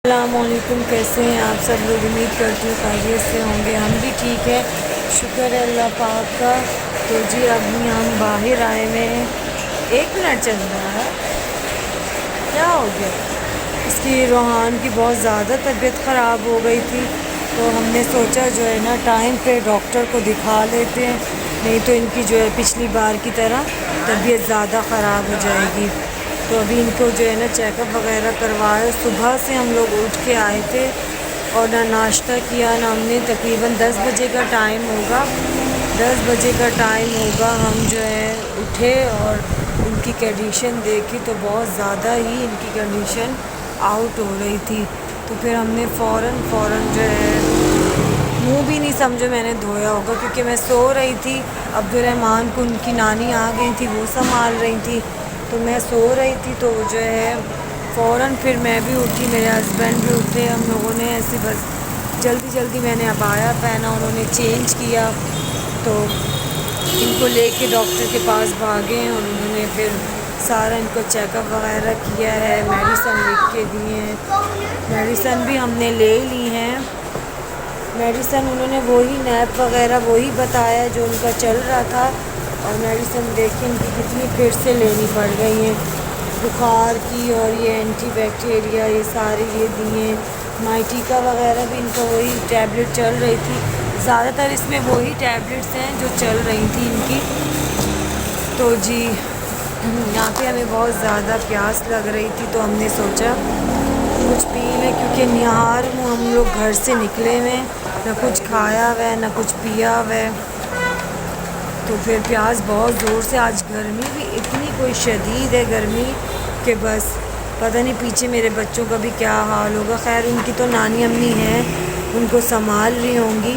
السلام علیکم، کیسے ہیں آپ سب لوگ؟ امید کرتی ہوں خیریت سے ہوں گے۔ ہم بھی ٹھیک ہے، شکر ہے اللہ پاک کا۔ تو جی ابھی ہم باہر آئے ہوئے ہیں۔ 1 منٹ چل رہا ہے، کیا ہو گیا؟ اس کی روحان کی بہت زیادہ طبیعت خراب ہو گئی تھی، تو ہم نے سوچا جو ہے نا ٹائم پہ ڈاکٹر کو دکھا لیتے ہیں، نہیں تو ان کی جو ہے پچھلی بار کی طرح طبیعت زیادہ خراب ہو جائے گی۔ تو ابھی ان کو جو ہے نا چیک اپ وغیرہ کروائے۔ صبح سے ہم لوگ اٹھ کے آئے تھے اور نہ ناشتہ کیا نہ ہم نے، تقریباً 10 بجے کا ٹائم ہوگا، 10 بجے کا ٹائم ہوگا ہم جو ہے اٹھے اور ان کی کنڈیشن دیکھی تو بہت زیادہ ہی ان کی کنڈیشن آؤٹ ہو رہی تھی۔ تو پھر ہم نے فوراً جو ہے منہ بھی نہیں سمجھو میں نے دھویا ہوگا، کیونکہ میں سو رہی تھی۔ عبدالرحمن کو ان کی نانی آ گئی تھی، وہ سنبھال رہی تھی، تو میں سو رہی تھی۔ تو جو ہے فوراً پھر میں بھی اٹھی، میرے ہسبینڈ بھی اٹھے، ہم لوگوں نے ایسے بس جلدی میں نے عبایا پہنا، انہوں نے چینج کیا، تو ان کو لے کے ڈاکٹر کے پاس بھاگے اور انہوں نے پھر سارا ان کو چیک اپ وغیرہ کیا ہے، میڈیسن لکھ کے دیے ہیں۔ میڈیسن بھی ہم نے لے لی ہیں، میڈیسن انہوں نے وہی نیپ وغیرہ وہی بتایا جو ان کا چل رہا تھا، اور میڈیسن دیکھیں ان کی کتنی پھر سے لینی پڑ گئی ہیں، بخار کی اور یہ اینٹی بیکٹیریا یہ سارے یہ دیے ہیں۔ مائٹیکا وغیرہ بھی ان کا وہی ٹیبلٹ چل رہی تھی، زیادہ تر اس میں وہی ٹیبلٹس ہیں جو چل رہی تھیں ان کی۔ تو جی یہاں پہ ہمیں بہت زیادہ پیاس لگ رہی تھی، تو ہم نے سوچا کچھ پی لیں، کیونکہ نہار منہ ہم لوگ گھر سے نکلے ہوئے، نہ کچھ کھایا ہوا ہے نہ کچھ پیا ہوا ہے، تو پھر پیاس بہت زور سے۔ آج گرمی بھی اتنی کوئی شدید ہے گرمی کہ بس پتہ نہیں پیچھے میرے بچوں کا بھی کیا حال ہوگا۔ خیر ان کی تو نانی امی ہیں، ان کو سنبھال رہی ہوں گی،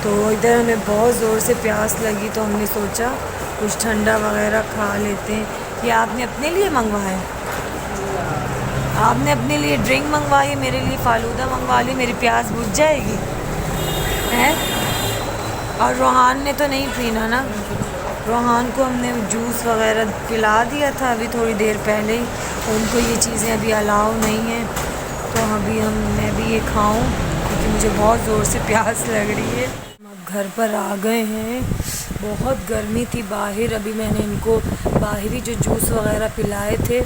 تو ادھر ہمیں بہت زور سے پیاس لگی، تو ہم نے سوچا کچھ ٹھنڈا وغیرہ کھا لیتے ہیں۔ یہ آپ نے اپنے لیے منگوایا ہے؟ آپ نے اپنے لیے ڈرنک منگوائی، میرے لیے فالودہ منگوا لی، میری پیاس بجھ جائے گی ہے؟ اور روحان نے تو نہیں پینا نا، روحان کو ہم نے جوس وغیرہ پلا دیا تھا ابھی تھوڑی دیر پہلے ہی، تو ان کو یہ چیزیں ابھی الاؤ نہیں ہیں، تو ابھی میں بھی یہ کھاؤں کیونکہ مجھے بہت زور سے پیاس لگ رہی ہے۔ ہم اب گھر پر آ گئے ہیں، بہت گرمی تھی باہر، ابھی میں نے ان کو باہری جو جوس وغیرہ پلائے تھے،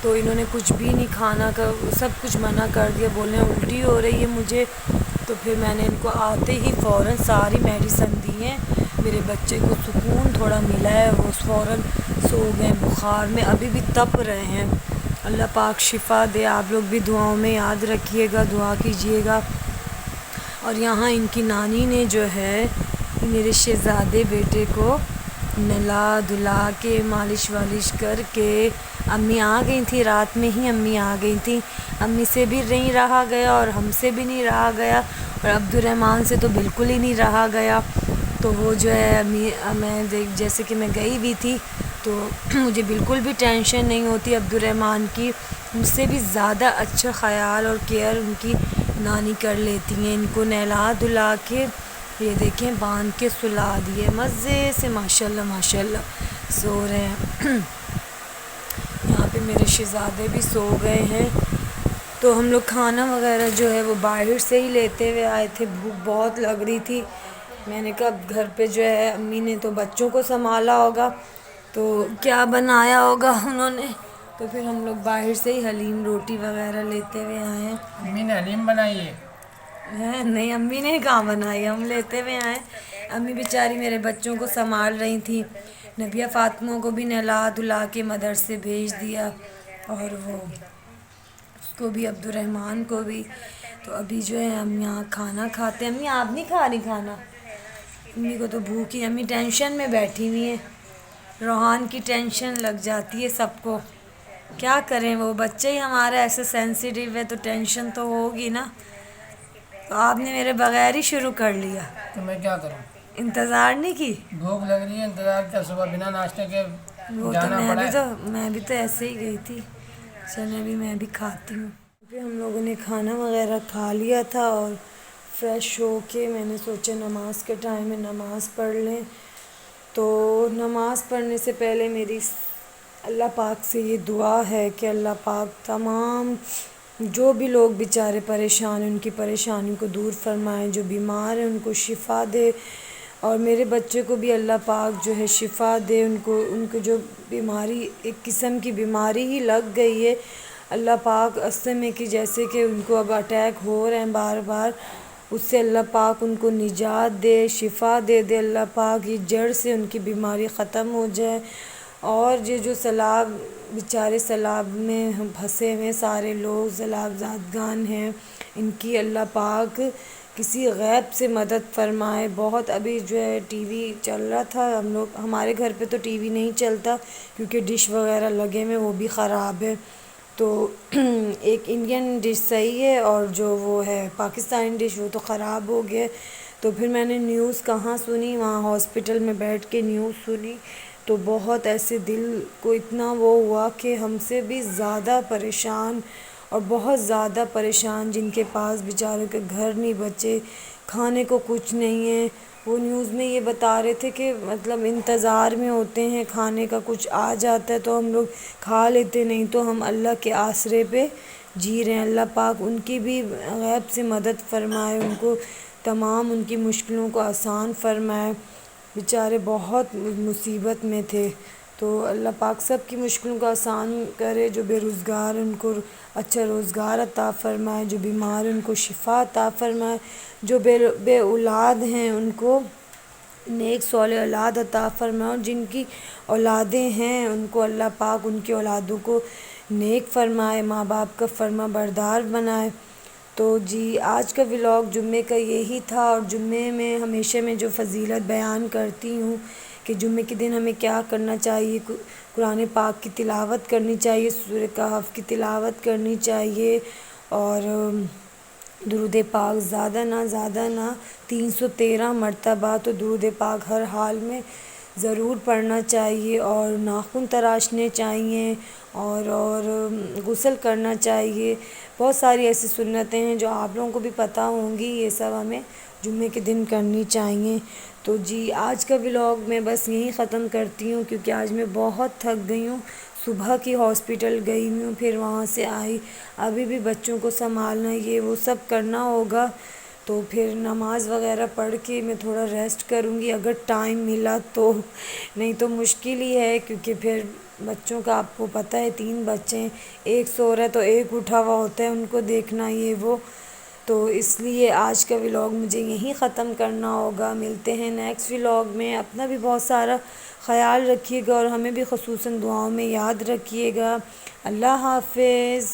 تو انہوں نے کچھ بھی نہیں کھانا کا، سب کچھ منع کر دیا، بولنے الٹی ہو رہی ہے مجھے۔ تو پھر میں نے ان کو آتے ہی فوراً ساری میڈیسن دی ہیں، میرے بچے کو سکون تھوڑا ملا ہے، وہ فوراً سو گئے بخار میں، ابھی بھی تپ رہے ہیں۔ اللہ پاک شفا دے، آپ لوگ بھی دعاؤں میں یاد رکھیے گا، دعا کیجیے گا۔ اور یہاں ان کی نانی نے جو ہے میرے شہزادے بیٹے کو نلا دھلا کے مالش والش کر کے، امی آ گئی تھیں رات میں ہی، امی آ گئی تھیں، امی سے بھی نہیں رہا گیا اور ہم سے بھی نہیں رہا گیا، اور عبدالرحمن سے تو بالکل ہی نہیں رہا گیا۔ تو وہ جو ہے میں جیسے کہ میں گئی بھی تھی تو مجھے بالکل بھی ٹینشن نہیں ہوتی عبدالرحمن کی، مجھ سے بھی زیادہ اچھا خیال اور کیئر ان کی نانی کر لیتی ہیں۔ ان کو نہلا دھلا کے یہ دیکھیں باندھ کے سلا دیے مزے سے، ماشاءاللہ سو رہے ہیں۔ یہاں پہ میرے شہزادے بھی سو گئے ہیں، تو ہم لوگ کھانا وغیرہ جو ہے وہ باہر سے ہی لیتے ہوئے آئے تھے، بھوک بہت لگ رہی تھی۔ میں نے کہا گھر پہ جو ہے امی نے تو بچوں کو سنبھالا ہوگا، تو کیا بنایا ہوگا انہوں نے، تو پھر ہم لوگ باہر سے ہی حلیم روٹی وغیرہ لیتے ہوئے آئے ہیں۔ امی نے حلیم بنائی ہے؟ نہیں امی نے کہاں بنائی، ہم لیتے ہوئے آئے۔ امی بیچاری میرے بچوں کو سنبھال رہی تھیں، نبیہ فاطمہ کو بھی نہلا دھلا کے مدرسے بھیج دیا، اور وہ اس کو بھی عبدالرحمن کو بھی۔ تو ابھی جو ہے ہم یہاں کھانا کھاتے ہیں۔ امی آپ نہیں کھا رہی کھانا؟ امی کو تو بھوک ہی، امی ٹینشن میں بیٹھی ہوئی ہیں، روحان کی ٹینشن لگ جاتی ہے سب کو، کیا کریں، وہ بچے ہی ہمارا ایسے سینسیٹیو ہے تو ٹینشن تو ہوگی نا۔ تو آپ نے میرے بغیر ہی شروع کر لیا، تو میں کیا کروں؟ انتظار نہیں کی؟ بھوک لگ رہی ہے، انتظار کیا، صبح بنا ناشتے کے وہ تو جانا پڑا ہے۔ میں بھی تو ایسے ہی گئی تھی، چلیں ابھی میں بھی کھاتی ہوں۔ پھر ہم لوگوں نے کھانا وغیرہ کھا لیا تھا، اور فریش ہو کے میں نے سوچا نماز کے ٹائم میں نماز پڑھ لیں، تو نماز پڑھنے سے پہلے میری اللہ پاک سے یہ دعا ہے کہ اللہ پاک تمام جو بھی لوگ بیچارے پریشان ہیں ان کی پریشانی کو دور فرمائے، جو بیمار ہیں ان کو شفا دے، اور میرے بچے کو بھی اللہ پاک جو ہے شفا دے، ان کو جو بیماری ایک قسم کی بیماری ہی لگ گئی ہے، اللہ پاک استھمے کی، جیسے کہ ان کو اب اٹیک ہو رہے ہیں بار بار، اس سے اللہ پاک ان کو نجات دے، شفا دے اللہ پاک، یہ جڑ سے ان کی بیماری ختم ہو جائے، اور یہ جو سیلاب بیچارے سیلاب میں پھنسے ہوئے سارے لوگ سیلاب زادگان ہیں، ان کی اللہ پاک کسی غیب سے مدد فرمائے۔ بہت ابھی جو ہے ٹی وی چل رہا تھا، ہمارے گھر پہ تو ٹی وی نہیں چلتا کیونکہ ڈش وغیرہ لگے ہوئے وہ بھی خراب ہے، تو ایک انڈین ڈش صحیح ہے اور جو وہ ہے پاکستانی ڈش وہ تو خراب ہو گیا، تو پھر میں نے نیوز کہاں سنی، وہاں ہاسپٹل میں بیٹھ کے نیوز سنی، تو بہت ایسے دل کو اتنا وہ ہوا کہ ہم سے بھی زیادہ پریشان، اور بہت زیادہ پریشان جن کے پاس بیچاروں کے گھر نہیں بچے، کھانے کو کچھ نہیں ہے، وہ نیوز میں یہ بتا رہے تھے کہ مطلب انتظار میں ہوتے ہیں، کھانے کا کچھ آ جاتا ہے تو ہم لوگ کھا لیتے، نہیں تو ہم اللہ کے آسرے پہ جی رہے ہیں، اللہ پاک ان کی بھی غیب سے مدد فرمائے، ان کو تمام ان کی مشکلوں کو آسان فرمائے، بیچارے بہت مصیبت میں تھے، تو اللہ پاک سب کی مشکلوں کو آسان کرے، جو بے روزگار ان کو اچھا روزگار عطا فرمائے، جو بیمار ان کو شفا عطا فرمائے، جو بے اولاد ہیں ان کو نیک صالح اولاد عطا فرمائے، اور جن کی اولادیں ہیں ان کو اللہ پاک ان کی اولادوں کو نیک فرمائے، ماں باپ کا فرما بردار بنائے۔ تو جی آج کا ولاگ جمعے کا یہی تھا، اور جمعے میں ہمیشہ میں جو فضیلت بیان کرتی ہوں کہ جمعے کے دن ہمیں کیا کرنا چاہیے، قرآن پاک کی تلاوت کرنی چاہیے، سورہ کہف کی تلاوت کرنی چاہیے، اور درود پاک زیادہ نہ 313 مرتبہ تو درود پاک ہر حال میں ضرور پڑھنا چاہیے، اور ناخن تراشنے چاہیے، اور غسل کرنا چاہیے، بہت ساری ایسی سنتیں ہیں جو آپ لوگوں کو بھی پتہ ہوں گی، یہ سب ہمیں جمعے کے دن کرنی چاہیے۔ تو جی آج کا ولاگ میں بس یہیں ختم کرتی ہوں، کیونکہ آج میں بہت تھک گئی ہوں، صبح کی ہاسپٹل گئی ہوں، پھر وہاں سے آئی، ابھی بھی بچوں کو سنبھالنا، یہ وہ سب کرنا ہوگا، تو پھر نماز وغیرہ پڑھ کے میں تھوڑا ریسٹ کروں گی اگر ٹائم ملا تو، نہیں تو مشکل ہی ہے، کیونکہ پھر بچوں کا آپ کو پتہ ہے 3 بچے ہیں، ایک سو رہا ہے تو ایک اٹھا ہوا ہوتا ہے، ان کو دیکھنا یہ وہ، تو اس لیے آج کا ولاگ مجھے یہیں ختم کرنا ہوگا، ملتے ہیں نیکسٹ ولاگ میں، اپنا بھی بہت سارا خیال رکھیے گا، اور ہمیں بھی خصوصاً دعاؤں میں یاد رکھیے گا، اللہ حافظ۔